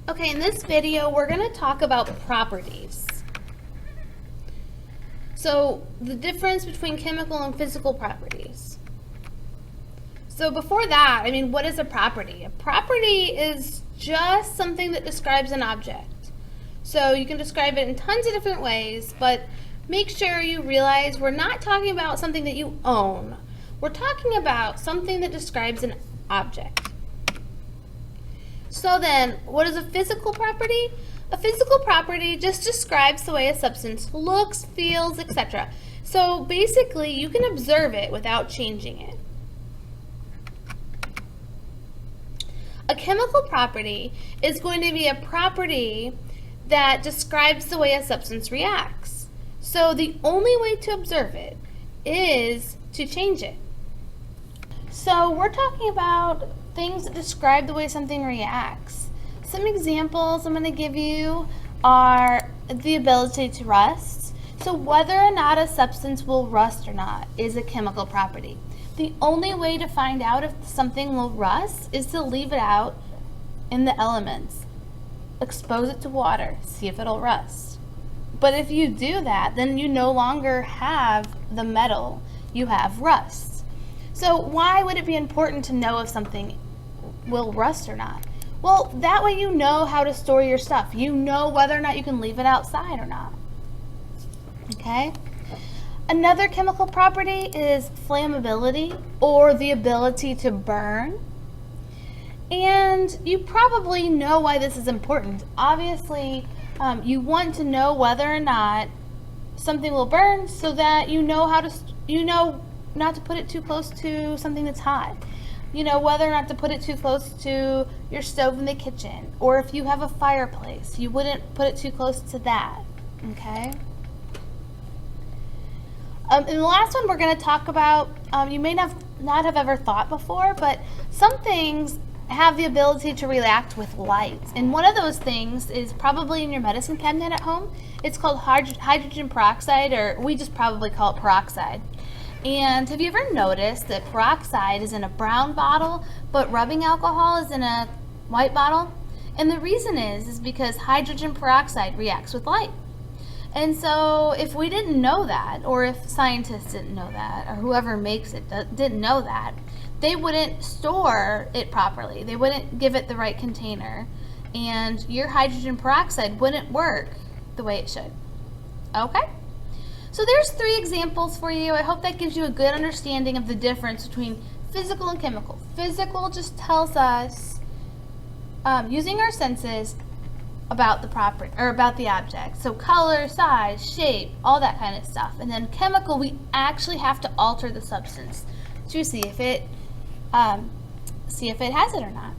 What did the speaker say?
Okay, in this video, we're going to talk about properties. So, the difference between chemical and physical properties. So before that, what is a property? A property is just something that describes an object. So you can describe it in tons of different ways, but make sure you realize we're not talking about something that you own. We're talking about something that describes an object. So then, what is a physical property? A physical property just describes the way a substance looks, feels, etc. So basically, you can observe it without changing it. A chemical property is going to be a property that describes the way a substance reacts. So the only way to observe it is to change it. So we're talking about things that describe the way something reacts. Some examples I'm going to give you are the ability to rust. So whether or not a substance will rust or not is a chemical property. The only way to find out if something will rust is to leave it out in the elements. Expose it to water, see if it'll rust. But if you do that, then you no longer have the metal, you have rust. So why would it be important to know if something will rust or not? Well, that way you know how to store your stuff. You know whether or not you can leave it outside or not. Okay? Another chemical property is flammability, or the ability to burn. And you probably know why this is important. Obviously, you want to know whether or not something will burn so that you know not to put it too close to something that's hot. You know whether or not to put it too close to your stove in the kitchen, or if you have a fireplace, you wouldn't put it too close to that. Okay? And the last one we're going to talk about, you may not have ever thought before, but some things have the ability to react with light. And one of those things is probably in your medicine cabinet at home. It's called hydrogen peroxide, or we just probably call it peroxide. And have you ever noticed that peroxide is in a brown bottle, but rubbing alcohol is in a white bottle? And the reason is because hydrogen peroxide reacts with light. And so if we didn't know that, or if scientists didn't know that, or whoever makes it didn't know that, they wouldn't store it properly. They wouldn't give it the right container. And your hydrogen peroxide wouldn't work the way it should. Okay? So there's 3 examples for you. I hope that gives you a good understanding of the difference between physical and chemical. Physical just tells us, using our senses, about the property or about the object. So color, size, shape, all that kind of stuff. And then chemical, we actually have to alter the substance to see if it has it or not.